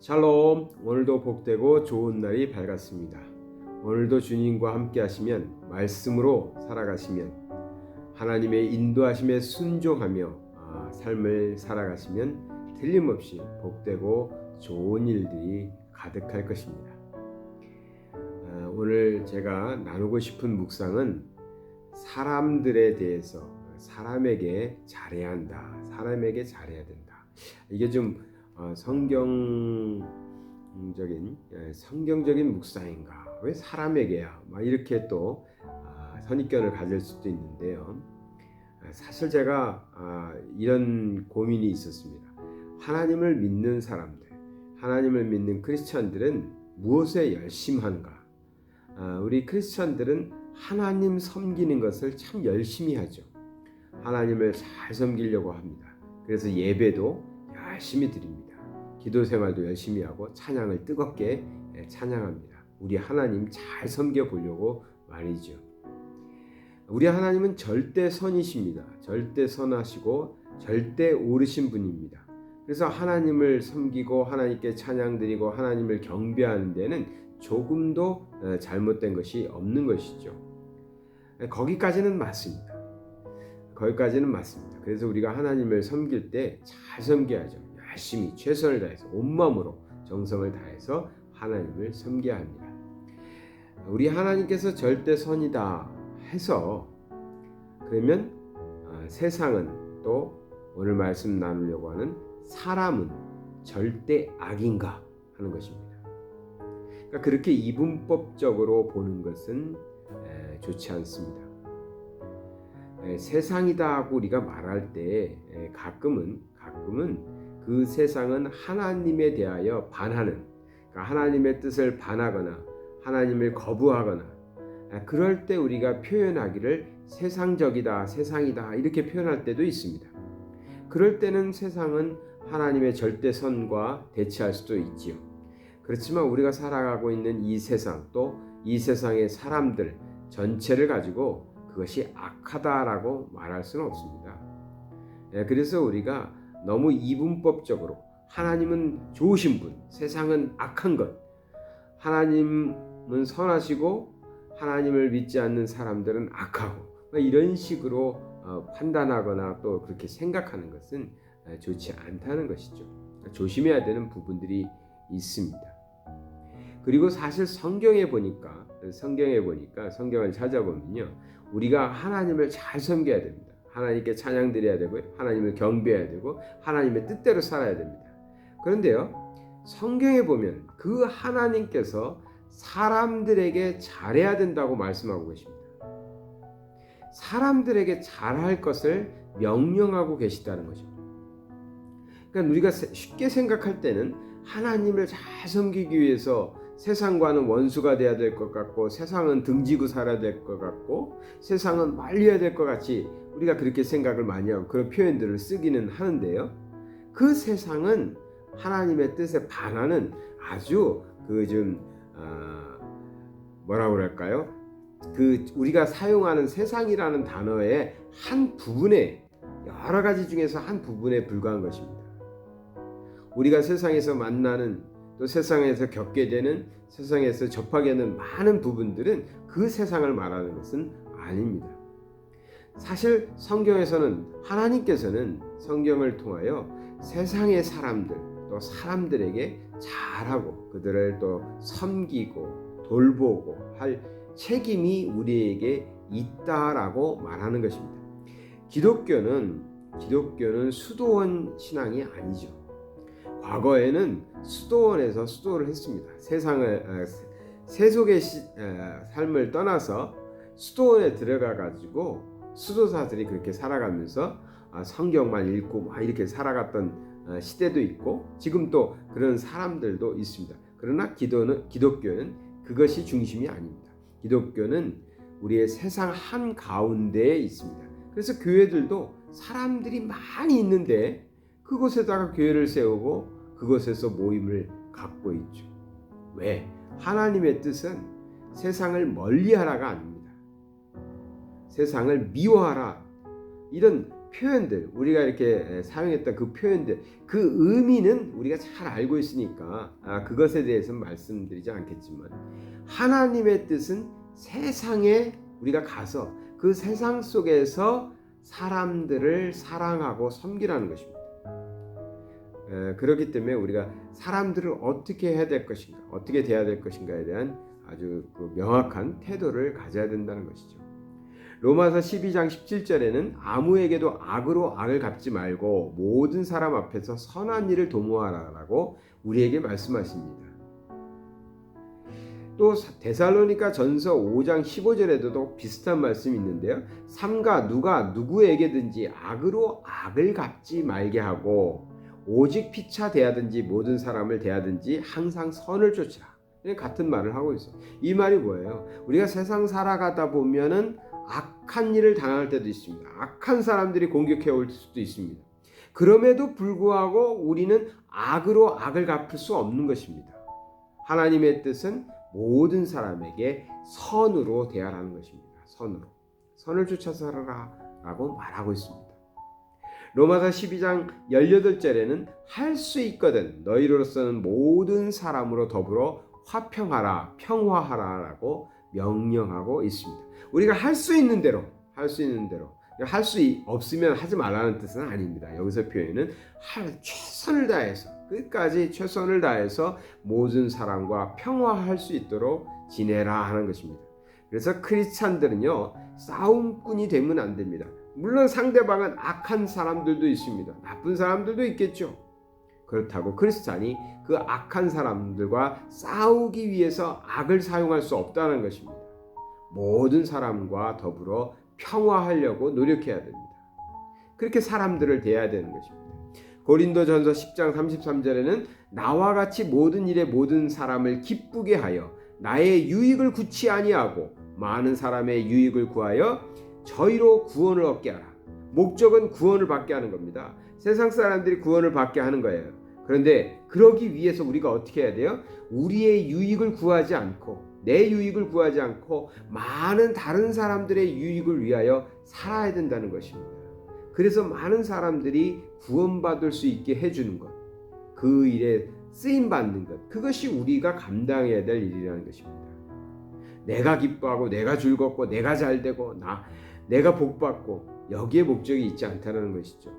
샬롬. 오늘도 복되고 좋은 날이 밝았습니다. 오늘도 주님과 함께 하시면, 말씀으로 살아가시면, 하나님의 인도하심에 순종하며 삶을 살아가시면 틀림없이 복되고 좋은 일들이 가득할 것입니다. 오늘 제가 나누고 싶은 묵상은 사람들에 대해서, 사람에게 잘해야 한다, 사람에게 잘해야 된다. 이게 좀 성경적인 묵상인가? 왜 사람에게야? 막 이렇게 또 선입견을 가질 수도 있는데요. 사실 제가 이런 고민이 있었습니다. 하나님을 믿는 사람들, 하나님을 믿는 크리스찬들은 무엇에 열심한가? 우리 크리스찬들은 하나님 섬기는 것을 참 열심히 하죠. 하나님을 잘 섬기려고 합니다. 그래서 예배도 열심히 드립니다. 기도 생활도 열심히 하고 찬양을 뜨겁게 찬양합니다. 우리 하나님 잘 섬겨 보려고 말이죠. 우리 하나님은 절대 선이십니다. 절대 선하시고 절대 옳으신 분입니다. 그래서 하나님을 섬기고 하나님께 찬양 드리고 하나님을 경배하는 데는 조금도 잘못된 것이 없는 것이죠. 거기까지는 맞습니다. 그래서 우리가 하나님을 섬길 때 잘 섬겨야죠. 열심히 최선을 다해서 온 마음으로 정성을 다해서 하나님을 섬겨야 합니다. 우리 하나님께서 절대 선이다 해서 그러면 세상은, 또 오늘 말씀 나누려고 하는 사람은 절대 악인가 하는 것입니다. 그러니까 그렇게 이분법적으로 보는 것은 좋지 않습니다. 세상이다 하고 우리가 말할 때 가끔은 그 세상은 하나님에 대하여 반하는, 그러니까 하나님의 뜻을 반하거나 하나님을 거부하거나, 그럴 때 우리가 표현하기를 세상이다 이렇게 표현할 때도 있습니다. 그럴 때는 세상은 하나님의 절대선과 대치할 수도 있지요. 그렇지만 우리가 살아가고 있는 이 세상, 또 이 세상의 사람들 전체를 가지고 그것이 악하다라고 말할 수는 없습니다. 그래서 우리가 너무 이분법적으로 하나님은 좋으신 분, 세상은 악한 것, 하나님은 선하시고 하나님을 믿지 않는 사람들은 악하고, 이런 식으로 판단하거나 또 그렇게 생각하는 것은 좋지 않다는 것이죠. 조심해야 되는 부분들이 있습니다. 그리고 사실 성경을 찾아보면요, 우리가 하나님을 잘 섬겨야 됩니다. 하나님께 찬양 드려야 되고 하나님을 경배해야 되고 하나님의 뜻대로 살아야 됩니다. 그런데요, 성경에 보면 그 하나님께서 사람들에게 잘해야 된다고 말씀하고 계십니다. 사람들에게 잘할 것을 명령하고 계시다는 것입니다. 그러니까 우리가 쉽게 생각할 때는 하나님을 잘 섬기기 위해서 세상과는 원수가 돼야 될 것 같고, 세상은 등지고 살아야 될 것 같고, 세상은 말려야 될 것 같이 우리가 그렇게 생각을 많이 하고 그런 표현들을 쓰기는 하는데요, 그 세상은 하나님의 뜻에 반하는 아주 우리가 사용하는 세상이라는 단어의 한 부분에, 여러 가지 중에서 한 부분에 불과한 것입니다. 우리가 세상에서 만나는, 또 세상에서 겪게 되는, 세상에서 접하게 되는 많은 부분들은 그 세상을 말하는 것은 아닙니다. 사실 성경에서는, 하나님께서는 성경을 통하여 세상의 사람들, 또 사람들에게 잘하고 그들을 또 섬기고 돌보고 할 책임이 우리에게 있다라고 말하는 것입니다. 기독교는 수도원 신앙이 아니죠. 과거에는 수도원에서 수도를 했습니다. 세속의 삶을 떠나서 수도원에 들어가 가지고 수도사들이 그렇게 살아가면서 성경만 읽고 막 이렇게 살아갔던 시대도 있고, 지금 또 그런 사람들도 있습니다. 그러나 기독교는 그것이 중심이 아닙니다. 기독교는 우리의 세상 한가운데에 있습니다. 그래서 교회들도 사람들이 많이 있는데 그곳에다가 교회를 세우고 그곳에서 모임을 갖고 있죠. 왜? 하나님의 뜻은 세상을 멀리하라가 아닙니다. 세상을 미워하라, 이런 표현들, 우리가 이렇게 사용했던 그 표현들, 그 의미는 우리가 잘 알고 있으니까 그것에 대해서는 말씀드리지 않겠지만, 하나님의 뜻은 세상에 우리가 가서 그 세상 속에서 사람들을 사랑하고 섬기라는 것입니다. 그렇기 때문에 우리가 사람들을 어떻게 해야 될 것인가, 어떻게 대해야 될 것인가에 대한 아주 명확한 태도를 가져야 된다는 것이죠. 로마서 12장 17절에는 아무에게도 악으로 악을 갚지 말고 모든 사람 앞에서 선한 일을 도모하라라고 우리에게 말씀하십니다. 또 데살로니가 전서 5장 15절에도 비슷한 말씀이 있는데요. 삼가 누가 누구에게든지 악으로 악을 갚지 말게 하고 오직 피차 대하든지 모든 사람을 대하든지 항상 선을 쫓으라. 같은 말을 하고 있어요. 이 말이 뭐예요? 우리가 세상 살아가다 보면은 악한 일을 당할 때도 있습니다. 악한 사람들이 공격해 올 수도 있습니다. 그럼에도 불구하고 우리는 악으로 악을 갚을 수 없는 것입니다. 하나님의 뜻은 모든 사람에게 선으로 대하라는 것입니다. 선으로. 선을 쫓아 살아라 라고 말하고 있습니다. 로마서 12장 18절에는 할 수 있거든 너희로서는 모든 사람으로 더불어 화평하라 평화하라 라고 명령하고 있습니다. 우리가 할 수 있는 대로 할 수 없으면 하지 말라는 뜻은 아닙니다. 여기서 표현은 최선을 다해서 끝까지 최선을 다해서 모든 사람과 평화할 수 있도록 지내라 하는 것입니다. 그래서 크리스찬들은요 싸움꾼이 되면 안 됩니다. 물론 상대방은 악한 사람들도 있습니다. 나쁜 사람들도 있겠죠. 그렇다고 크리스찬이 그 악한 사람들과 싸우기 위해서 악을 사용할 수 없다는 것입니다. 모든 사람과 더불어 평화하려고 노력해야 됩니다. 그렇게 사람들을 대해야 되는 것입니다. 고린도전서 10장 33절에는 나와 같이 모든 일에 모든 사람을 기쁘게 하여 나의 유익을 구치 아니하고 많은 사람의 유익을 구하여 저희로 구원을 얻게 하라. 목적은 구원을 받게 하는 겁니다. 세상 사람들이 구원을 받게 하는 거예요. 그런데 그러기 위해서 우리가 어떻게 해야 돼요? 우리의 유익을 구하지 않고 내 유익을 구하지 않고 많은 다른 사람들의 유익을 위하여 살아야 된다는 것입니다. 그래서 많은 사람들이 구원받을 수 있게 해주는 것, 그 일에 쓰임받는 것, 그것이 우리가 감당해야 될 일이라는 것입니다. 내가 기뻐하고 내가 즐겁고 내가 잘되고 내가 복받고 여기에 목적이 있지 않다는 것이죠.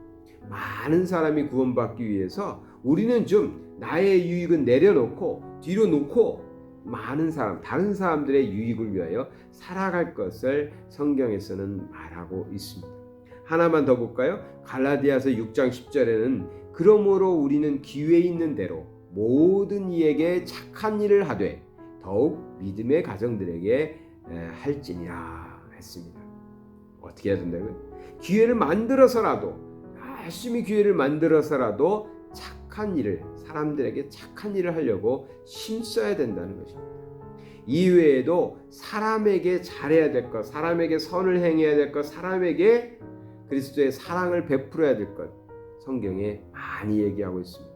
많은 사람이 구원받기 위해서 우리는 좀 나의 유익은 내려놓고 뒤로 놓고 많은 사람, 다른 사람들의 유익을 위하여 살아갈 것을 성경에서는 말하고 있습니다. 하나만 더 볼까요? 갈라디아서 6장 10절에는 그러므로 우리는 기회 있는 대로 모든 이에게 착한 일을 하되 더욱 믿음의 가정들에게 할지니라 했습니다. 어떻게 해야 된다고요? 기회를 만들어서라도 열심히 기회를 만들어서라도 착한 일을 사람들에게 착한 일을 하려고 힘써야 된다는 것입니다. 이외에도 사람에게 잘해야 될 것, 사람에게 선을 행해야 될 것, 사람에게 그리스도의 사랑을 베풀어야 될 것 성경에 많이 얘기하고 있습니다.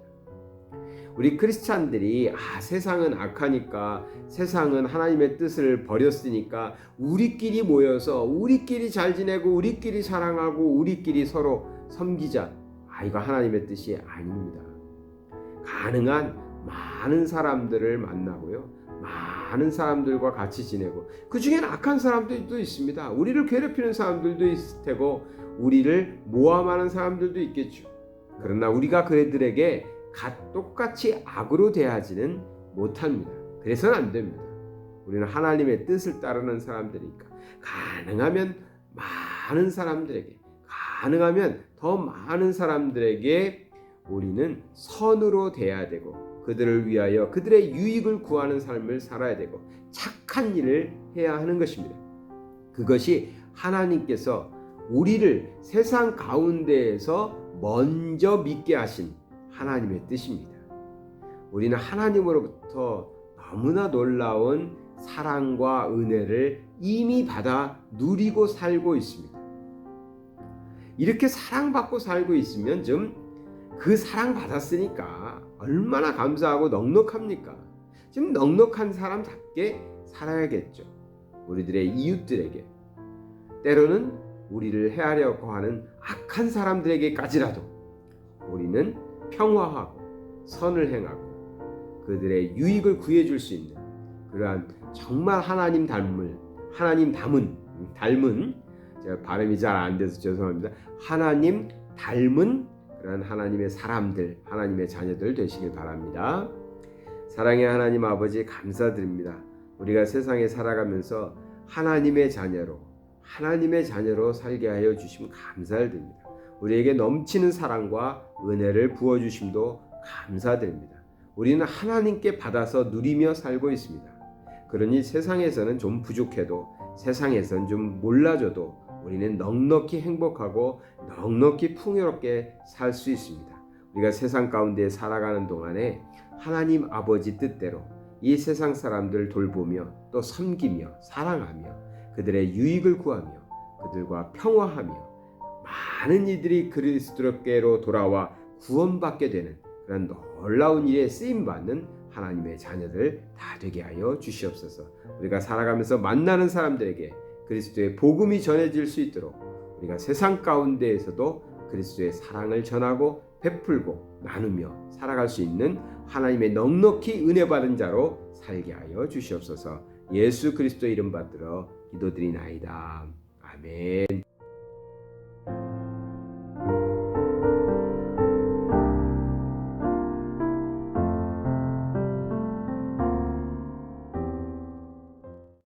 우리 크리스찬들이 세상은 악하니까 세상은 하나님의 뜻을 버렸으니까 우리끼리 모여서 우리끼리 잘 지내고 우리끼리 사랑하고 우리끼리 서로 섬기자. 이거 하나님의 뜻이 아닙니다. 가능한 많은 사람들을 만나고요. 많은 사람들과 같이 지내고 그 중에는 악한 사람들도 있습니다. 우리를 괴롭히는 사람들도 있을 테고 우리를 모함하는 사람들도 있겠죠. 그러나 우리가 그들에게 똑같이 악으로 대하지는 못합니다. 그래서는 안 됩니다. 우리는 하나님의 뜻을 따르는 사람들이니까 가능하면 많은 사람들에게 가능하면 더 많은 사람들에게 우리는 선으로 대해야 되고 그들을 위하여 그들의 유익을 구하는 삶을 살아야 되고 착한 일을 해야 하는 것입니다. 그것이 하나님께서 우리를 세상 가운데에서 먼저 믿게 하신 하나님의 뜻입니다. 우리는 하나님으로부터 너무나 놀라운 사랑과 은혜를 이미 받아 누리고 살고 있습니다. 이렇게 사랑받고 살고 있으면 좀 그 사랑 받았으니까 얼마나 감사하고 넉넉합니까? 좀 넉넉한 사람답게 살아야겠죠. 우리들의 이웃들에게 때로는 우리를 해하려고 하는 악한 사람들에게까지라도 우리는 평화하고 선을 행하고 그들의 유익을 구해줄 수 있는 그러한 정말 하나님 닮은 제가 발음이 잘 안 돼서 죄송합니다. 하나님 닮은 그런 하나님의 사람들, 하나님의 자녀들 되시길 바랍니다. 사랑의 하나님 아버지 감사드립니다. 우리가 세상에 살아가면서 하나님의 자녀로 살게 하여 주심 감사드립니다. 우리에게 넘치는 사랑과 은혜를 부어주심도 감사드립니다. 우리는 하나님께 받아서 누리며 살고 있습니다. 그러니 세상에서는 좀 부족해도 세상에서는 좀 몰라줘도 우리는 넉넉히 행복하고 넉넉히 풍요롭게 살 수 있습니다. 우리가 세상 가운데 살아가는 동안에 하나님 아버지 뜻대로 이 세상 사람들을 돌보며 또 섬기며 사랑하며 그들의 유익을 구하며 그들과 평화하며 많은 이들이 그리스도께로 돌아와 구원받게 되는 그런 놀라운 일에 쓰임받는 하나님의 자녀들 다 되게 하여 주시옵소서. 우리가 살아가면서 만나는 사람들에게 그리스도의 복음이 전해질 수 있도록 우리가 세상 가운데에서도 그리스도의 사랑을 전하고 베풀고 나누며 살아갈 수 있는 하나님의 넉넉히 은혜 받은 자로 살게 하여 주시옵소서. 예수 그리스도 이름 받들어 기도드리나이다. 아멘.